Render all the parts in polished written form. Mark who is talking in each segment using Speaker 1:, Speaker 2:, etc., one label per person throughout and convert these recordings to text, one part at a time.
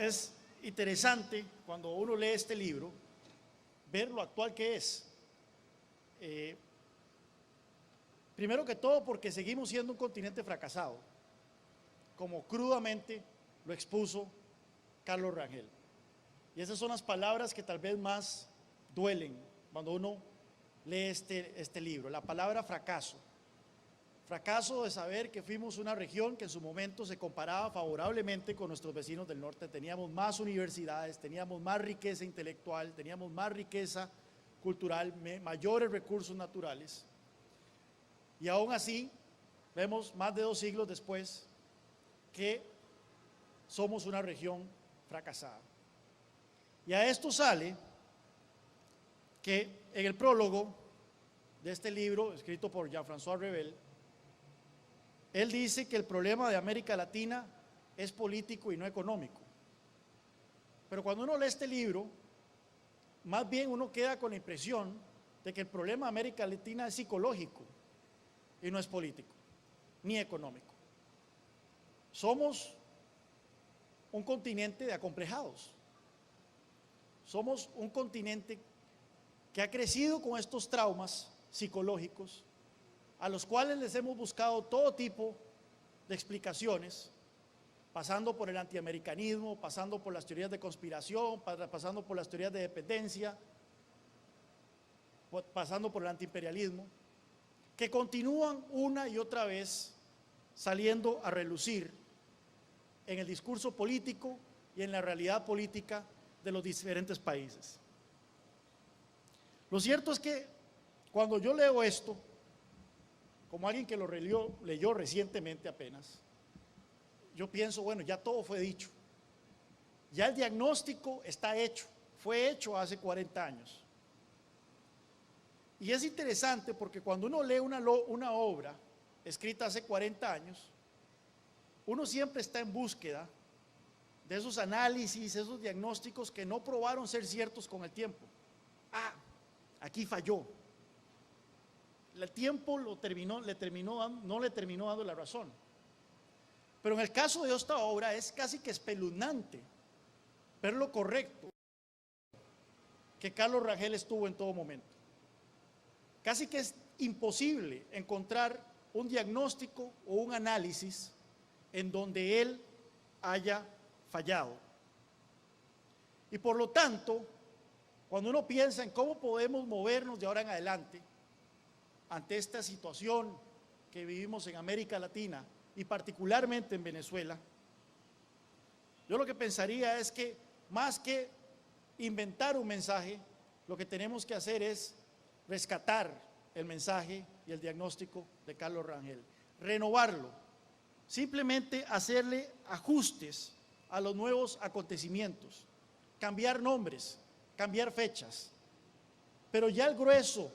Speaker 1: Es interesante cuando uno lee este libro ver lo actual que es. Primero que todo porque seguimos siendo un continente fracasado, como crudamente lo expuso Carlos Rangel. Y esas son las palabras que tal vez más duelen cuando uno lee este libro, la palabra fracaso. Fracaso de saber que fuimos una región que en su momento se comparaba favorablemente con nuestros vecinos del norte. Teníamos más universidades, teníamos más riqueza intelectual, teníamos más riqueza cultural, mayores recursos naturales. Y aún así, vemos más de 2 siglos después que somos una región fracasada. Y a esto sale que en el prólogo de este libro, escrito por Jean-François Revel, él dice que el problema de América Latina es político y no económico. Pero cuando uno lee este libro, más bien uno queda con la impresión de que el problema de América Latina es psicológico y no es político, ni económico. Somos un continente de acomplejados. Somos un continente que ha crecido con estos traumas psicológicos, a los cuales les hemos buscado todo tipo de explicaciones, pasando por el antiamericanismo, pasando por las teorías de conspiración, pasando por las teorías de dependencia, pasando por el antiimperialismo, que continúan una y otra vez saliendo a relucir en el discurso político y en la realidad política de los diferentes países. Lo cierto es que cuando yo leo esto, como alguien que lo leyó recientemente apenas, yo pienso, bueno, ya todo fue dicho, ya el diagnóstico está hecho, fue hecho hace 40 años. Y es interesante porque cuando uno lee una obra escrita hace 40 años, uno siempre está en búsqueda de esos análisis, esos diagnósticos que no probaron ser ciertos con el tiempo. Aquí falló. El tiempo no le terminó dando la razón. Pero en el caso de esta obra es casi que espeluznante ver lo correcto que Carlos Rangel estuvo en todo momento. Casi que es imposible encontrar un diagnóstico o un análisis en donde él haya fallado. Y por lo tanto, cuando uno piensa en cómo podemos movernos de ahora en adelante ante esta situación que vivimos en América Latina y particularmente en Venezuela, yo lo que pensaría es que más que inventar un mensaje, lo que tenemos que hacer es rescatar el mensaje y el diagnóstico de Carlos Rangel, renovarlo, simplemente hacerle ajustes a los nuevos acontecimientos, cambiar nombres, cambiar fechas, pero ya el grueso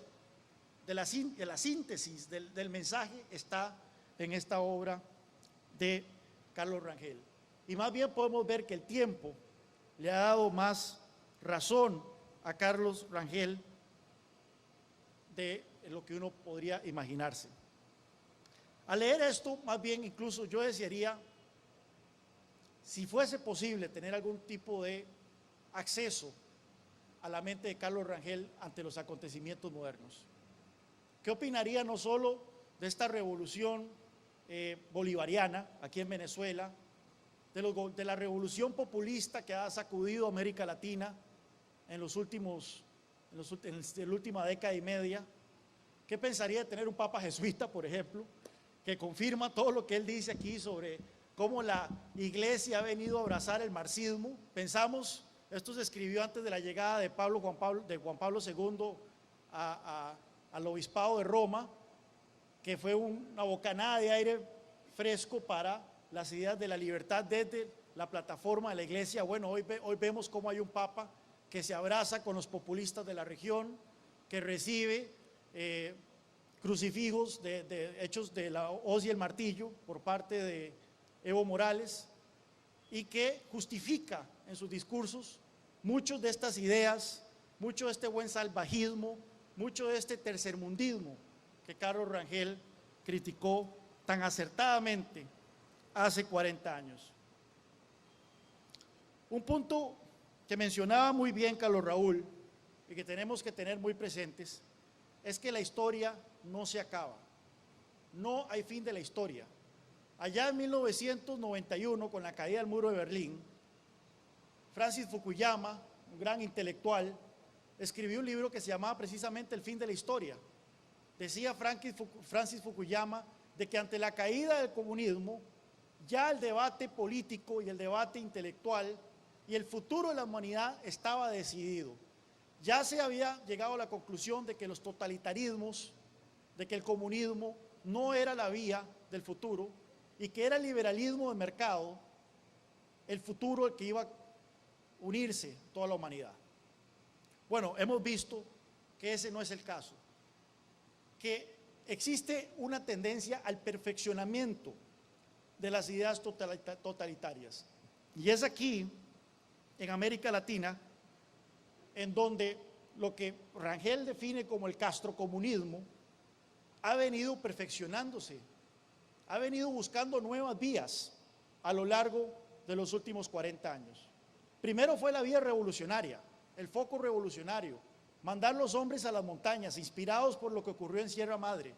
Speaker 1: de la síntesis del mensaje está en esta obra de Carlos Rangel. Y más bien podemos ver que el tiempo le ha dado más razón a Carlos Rangel de lo que uno podría imaginarse. Al leer esto, más bien incluso yo desearía, si fuese posible, tener algún tipo de acceso a la mente de Carlos Rangel ante los acontecimientos modernos. ¿Qué opinaría no solo de esta revolución bolivariana aquí en Venezuela, de la revolución populista que ha sacudido América Latina en la última década y media? ¿Qué pensaría de tener un papa jesuita, por ejemplo, que confirma todo lo que él dice aquí sobre cómo la iglesia ha venido a abrazar el marxismo? Pensamos, esto se escribió antes de la llegada de Juan Pablo II al obispado de Roma, que fue una bocanada de aire fresco para las ideas de la libertad desde la plataforma de la iglesia. Bueno, hoy vemos cómo hay un papa que se abraza con los populistas de la región, que recibe crucifijos hechos de la hoz y el martillo por parte de Evo Morales, y que justifica en sus discursos muchas de estas ideas, mucho de este buen salvajismo, mucho de este tercermundismo que Carlos Rangel criticó tan acertadamente hace 40 años. Un punto que mencionaba muy bien Carlos Raúl y que tenemos que tener muy presentes es que la historia no se acaba, no hay fin de la historia. Allá en 1991, con la caída del muro de Berlín, Francis Fukuyama, un gran intelectual, escribió un libro que se llamaba precisamente El fin de la historia. Decía Francis Fukuyama de que ante la caída del comunismo, ya el debate político y el debate intelectual y el futuro de la humanidad estaba decidido. Ya se había llegado a la conclusión de que los totalitarismos, de que el comunismo no era la vía del futuro y que era el liberalismo de mercado el futuro el que iba a unirse toda la humanidad. Bueno, hemos visto que ese no es el caso, que existe una tendencia al perfeccionamiento de las ideas totalitarias. Y es aquí, en América Latina, en donde lo que Rangel define como el castrocomunismo ha venido perfeccionándose, ha venido buscando nuevas vías a lo largo de los últimos 40 años. Primero fue la vía revolucionaria, el foco revolucionario, mandar los hombres a las montañas, inspirados por lo que ocurrió en Sierra Madre.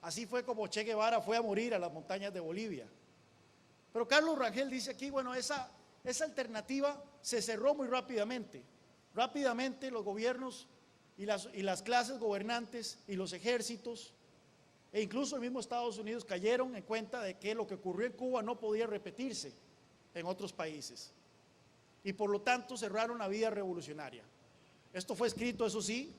Speaker 1: Así fue como Che Guevara fue a morir a las montañas de Bolivia. Pero Carlos Rangel dice aquí, bueno, esa alternativa se cerró muy rápidamente. Rápidamente los gobiernos y las clases gobernantes y los ejércitos e incluso el mismo Estados Unidos cayeron en cuenta de que lo que ocurrió en Cuba no podía repetirse en otros países. Y por lo tanto cerraron la vía revolucionaria. Esto fue escrito, eso sí,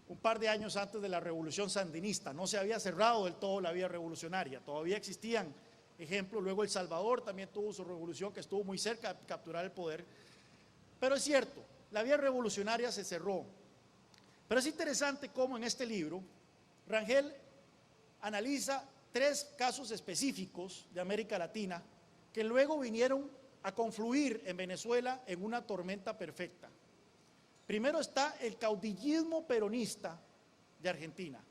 Speaker 1: un par de años antes de la revolución sandinista. No se había cerrado del todo la vía revolucionaria, todavía existían ejemplos. Luego El Salvador también tuvo su revolución, que estuvo muy cerca de capturar el poder. Pero es cierto, la vía revolucionaria se cerró. Pero es interesante cómo en este libro Rangel analiza 3 casos específicos de América Latina que luego vinieron a confluir en Venezuela en una tormenta perfecta. Primero está el caudillismo peronista de Argentina,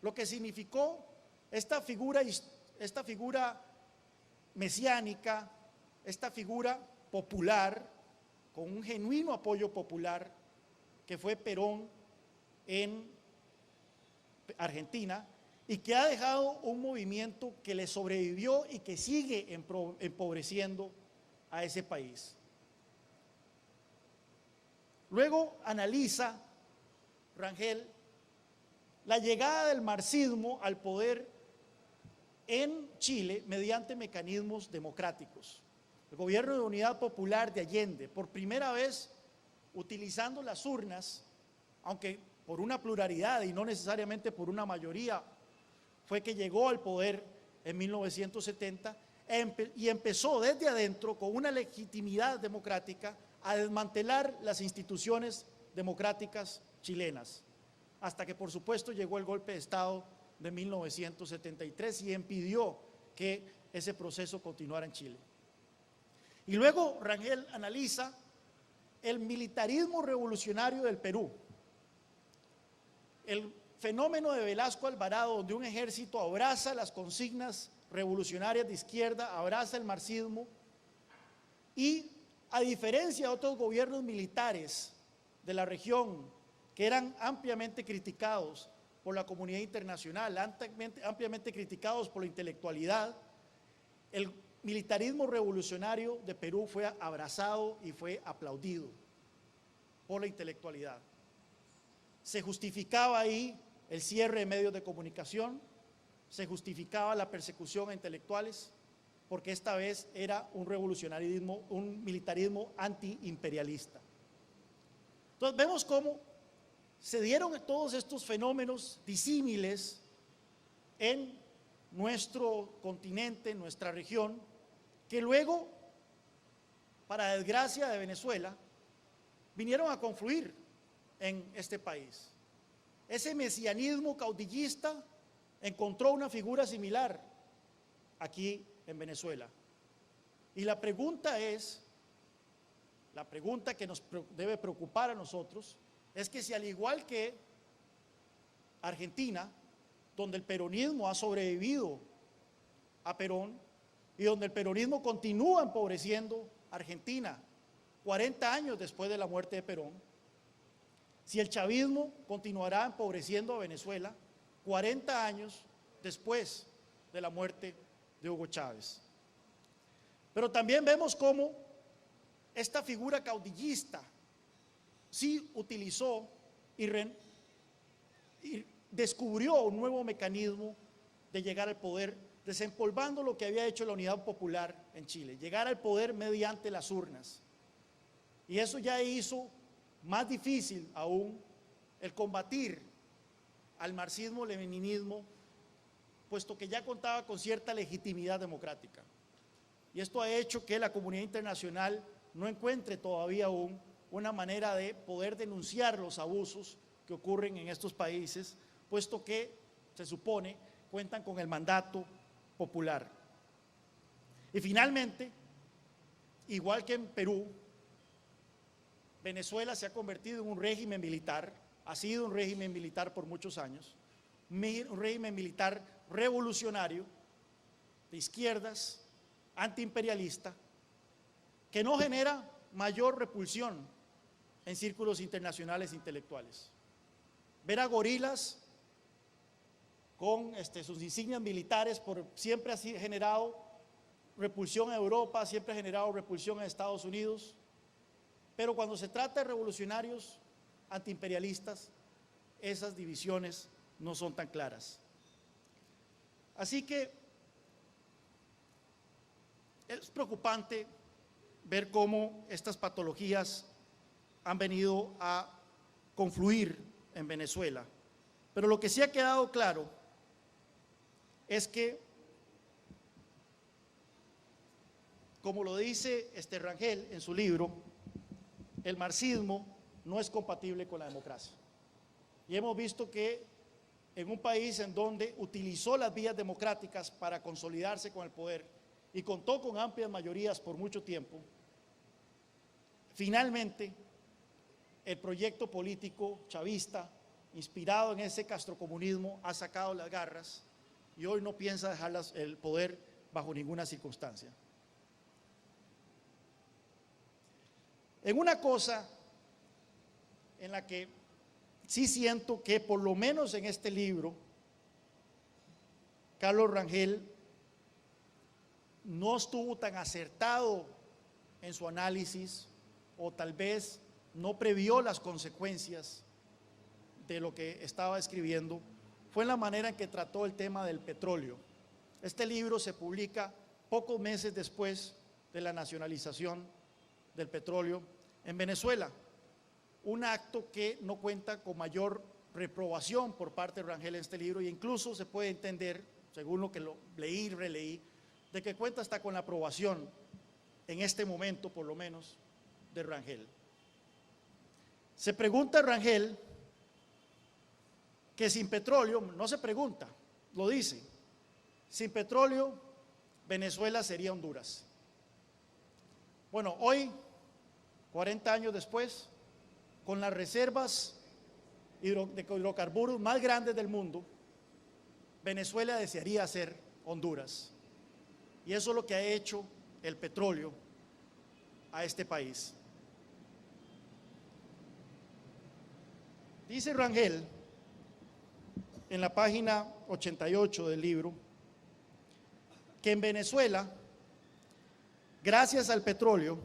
Speaker 1: lo que significó esta figura mesiánica, esta figura popular, con un genuino apoyo popular, que fue Perón en Argentina, y que ha dejado un movimiento que le sobrevivió y que sigue empobreciendo a ese país. Luego analiza Rangel la llegada del marxismo al poder en Chile mediante mecanismos democráticos. El gobierno de unidad popular de Allende, por primera vez utilizando las urnas, aunque por una pluralidad y no necesariamente por una mayoría, fue que llegó al poder en 1970 y empezó desde adentro con una legitimidad democrática a desmantelar las instituciones democráticas chilenas, hasta que por supuesto llegó el golpe de Estado de 1973 y impidió que ese proceso continuara en Chile. Y luego Rangel analiza el militarismo revolucionario del Perú, el fenómeno de Velasco Alvarado, donde un ejército abraza las consignas revolucionarias de izquierda, abraza el marxismo y, a diferencia de otros gobiernos militares de la región que eran ampliamente criticados por la comunidad internacional, ampliamente criticados por la intelectualidad, el militarismo revolucionario de Perú fue abrazado y fue aplaudido por la intelectualidad. Se justificaba ahí el cierre de medios de comunicación, se justificaba la persecución a intelectuales, porque esta vez era un revolucionarismo, un militarismo antiimperialista. Entonces vemos cómo se dieron todos estos fenómenos disímiles en nuestro continente, en nuestra región, que luego, para desgracia de Venezuela, vinieron a confluir en este país. Ese mesianismo caudillista encontró una figura similar aquí en Venezuela. Y la pregunta que nos debe preocupar a nosotros, es que si al igual que Argentina, donde el peronismo ha sobrevivido a Perón y donde el peronismo continúa empobreciendo Argentina, 40 años después de la muerte de Perón, si el chavismo continuará empobreciendo a Venezuela 40 años después de la muerte de Hugo Chávez. Pero también vemos cómo esta figura caudillista sí utilizó y descubrió un nuevo mecanismo de llegar al poder, desempolvando lo que había hecho la Unidad Popular en Chile, llegar al poder mediante las urnas. Y eso ya hizo más difícil aún el combatir al marxismo-leninismo, puesto que ya contaba con cierta legitimidad democrática. Y esto ha hecho que la comunidad internacional no encuentre todavía aún una manera de poder denunciar los abusos que ocurren en estos países, puesto que se supone cuentan con el mandato popular. Y finalmente, igual que en Perú, Venezuela se ha convertido en un régimen militar, ha sido un régimen militar por muchos años, un régimen militar revolucionario, de izquierdas, antiimperialista, que no genera mayor repulsión en círculos internacionales intelectuales. Ver a gorilas con sus insignias militares siempre ha generado repulsión a Europa, siempre ha generado repulsión a Estados Unidos, pero cuando se trata de revolucionarios antiimperialistas, esas divisiones no son tan claras. Así que es preocupante ver cómo estas patologías han venido a confluir en Venezuela. Pero lo que sí ha quedado claro es que, como lo dice Rangel en su libro, el marxismo no es compatible con la democracia. Y hemos visto que en un país en donde utilizó las vías democráticas para consolidarse con el poder y contó con amplias mayorías por mucho tiempo, finalmente el proyecto político chavista, inspirado en ese castrocomunismo, ha sacado las garras y hoy no piensa dejar el poder bajo ninguna circunstancia. En una cosa en la que sí siento que por lo menos en este libro Carlos Rangel no estuvo tan acertado en su análisis, o tal vez no previó las consecuencias de lo que estaba escribiendo, fue en la manera en que trató el tema del petróleo. Este libro se publica pocos meses después de la nacionalización del petróleo en Venezuela, un acto que no cuenta con mayor reprobación por parte de Rangel en este libro, e incluso se puede entender, según lo que leí y releí, de que cuenta hasta con la aprobación, en este momento por lo menos, de Rangel. Se pregunta Rangel que sin petróleo, no se pregunta, lo dice, sin petróleo Venezuela sería Honduras. Bueno, hoy, 40 años después, con las reservas de hidrocarburos más grandes del mundo, Venezuela desearía ser Honduras. Y eso es lo que ha hecho el petróleo a este país. Dice Rangel en la página 88 del libro que en Venezuela, gracias al petróleo,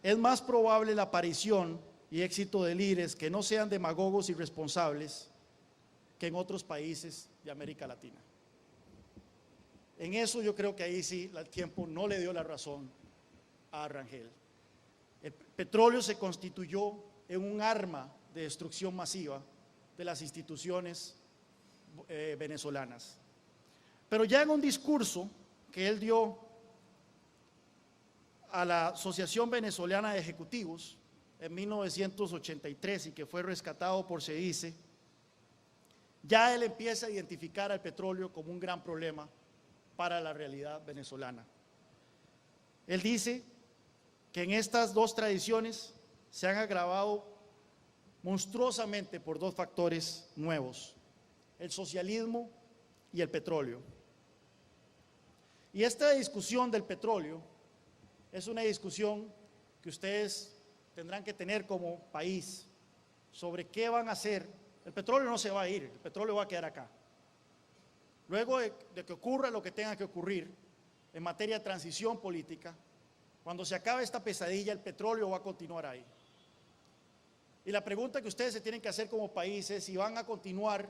Speaker 1: es más probable la aparición y éxito de líderes que no sean demagogos irresponsables que en otros países de América Latina. En eso yo creo que ahí sí el tiempo no le dio la razón a Rangel. El petróleo se constituyó en un arma de destrucción masiva de las instituciones venezolanas. Pero ya en un discurso que él dio a la Asociación Venezolana de Ejecutivos en 1983 y que fue rescatado por SEDICE, ya él empieza a identificar al petróleo como un gran problema para la realidad venezolana. Él dice que en estas dos tradiciones se han agravado monstruosamente por dos factores nuevos: el socialismo y el petróleo. Y esta discusión del petróleo es una discusión que ustedes tendrán que tener como país sobre qué van a hacer. El petróleo no se va a ir, el petróleo va a quedar acá. Luego de que ocurra lo que tenga que ocurrir en materia de transición política, cuando se acabe esta pesadilla, el petróleo va a continuar ahí. Y la pregunta que ustedes se tienen que hacer como país es si van a continuar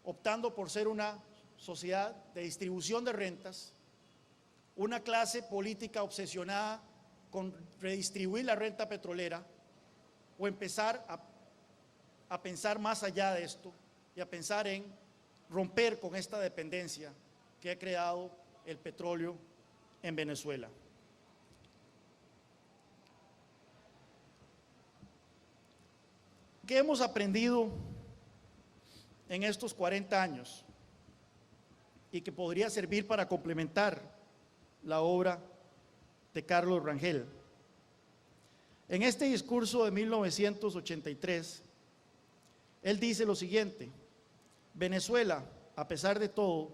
Speaker 1: optando por ser una sociedad de distribución de rentas, una clase política obsesionada con redistribuir la renta petrolera, o empezar a pensar más allá de esto y a pensar en romper con esta dependencia que ha creado el petróleo en Venezuela. ¿Qué hemos aprendido en estos 40 años y que podría servir para complementar la obra de Carlos Rangel? En este discurso de 1983, él dice lo siguiente: Venezuela, a pesar de todo,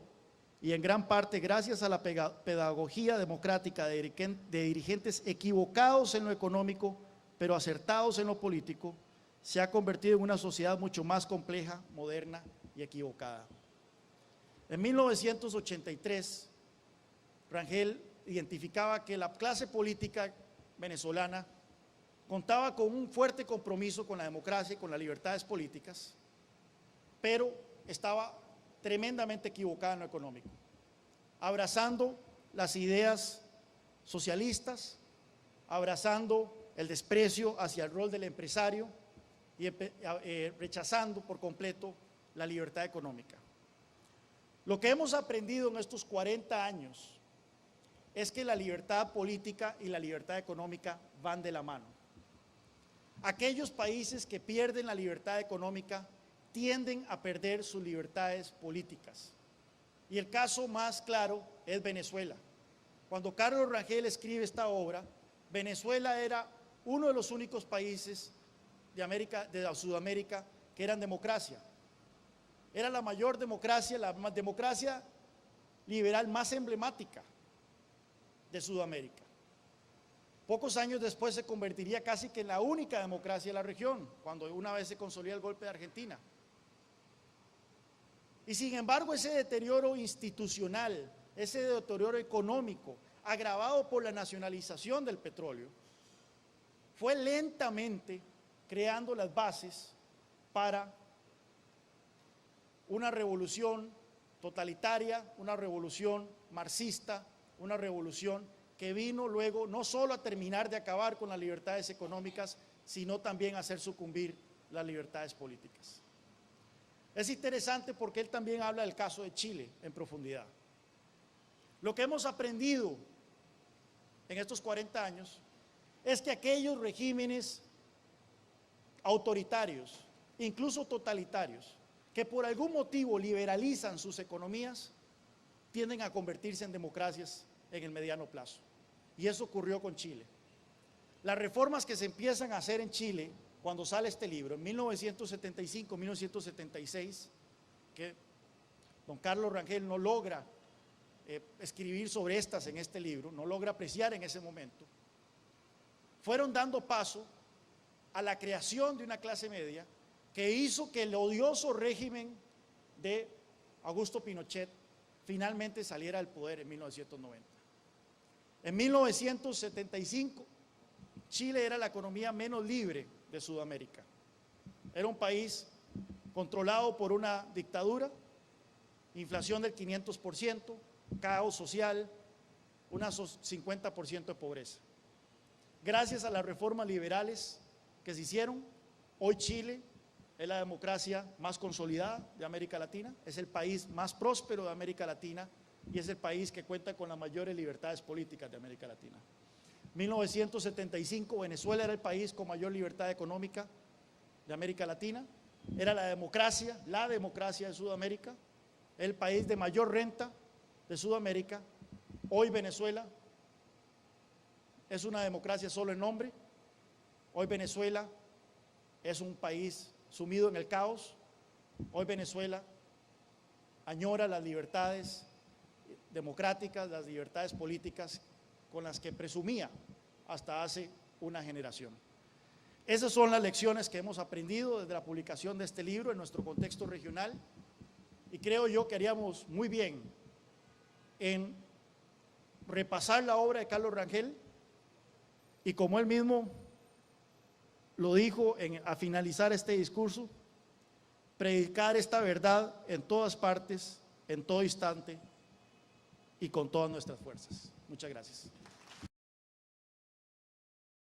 Speaker 1: y en gran parte gracias a la pedagogía democrática de dirigentes equivocados en lo económico, pero acertados en lo político, se ha convertido en una sociedad mucho más compleja, moderna y equivocada. En 1983, Rangel identificaba que la clase política venezolana contaba con un fuerte compromiso con la democracia y con las libertades políticas, pero estaba tremendamente equivocada en lo económico, abrazando las ideas socialistas, abrazando el desprecio hacia el rol del empresario y rechazando por completo la libertad económica. Lo que hemos aprendido en estos 40 años es que la libertad política y la libertad económica van de la mano. Aquellos países que pierden la libertad económica tienden a perder sus libertades políticas. Y el caso más claro es Venezuela. Cuando Carlos Rangel escribe esta obra, Venezuela era uno de los únicos países de Sudamérica que eran democracia. Era la mayor democracia, la democracia liberal más emblemática de Sudamérica. Pocos años después se convertiría casi que en la única democracia de la región, cuando una vez se consolida el golpe de Argentina. Y sin embargo, ese deterioro institucional, ese deterioro económico, agravado por la nacionalización del petróleo, fue lentamente creando las bases para una revolución totalitaria, una revolución marxista, una revolución que vino luego no solo a terminar de acabar con las libertades económicas, sino también a hacer sucumbir las libertades políticas. Es interesante porque él también habla del caso de Chile en profundidad. Lo que hemos aprendido en estos 40 años es que aquellos regímenes autoritarios, incluso totalitarios, que por algún motivo liberalizan sus economías, tienden a convertirse en democracias en el mediano plazo. Y eso ocurrió con Chile. Las reformas que se empiezan a hacer en Chile cuando sale este libro, en 1975, 1976, que don Carlos Rangel no logra escribir sobre estas en este libro, no logra apreciar en ese momento, fueron dando paso a la creación de una clase media que hizo que el odioso régimen de Augusto Pinochet finalmente saliera del poder en 1990. En 1975, Chile era la economía menos libre de Sudamérica. Era un país controlado por una dictadura, inflación del 500%, caos social, un 50% de pobreza. Gracias a las reformas liberales que se hicieron, hoy Chile es la democracia más consolidada de América Latina, es el país más próspero de América Latina y es el país que cuenta con las mayores libertades políticas de América Latina. 1975, Venezuela era el país con mayor libertad económica de América Latina, era la democracia de Sudamérica, el país de mayor renta de Sudamérica. Hoy Venezuela es una democracia solo en nombre. Hoy Venezuela es un país sumido en el caos. Hoy Venezuela añora las libertades democráticas, las libertades políticas con las que presumía hasta hace una generación. Esas son las lecciones que hemos aprendido desde la publicación de este libro en nuestro contexto regional, y creo yo que haríamos muy bien en repasar la obra de Carlos Rangel y, como él mismo lo dijo a finalizar este discurso, predicar esta verdad en todas partes, en todo instante y con todas nuestras fuerzas. Muchas gracias.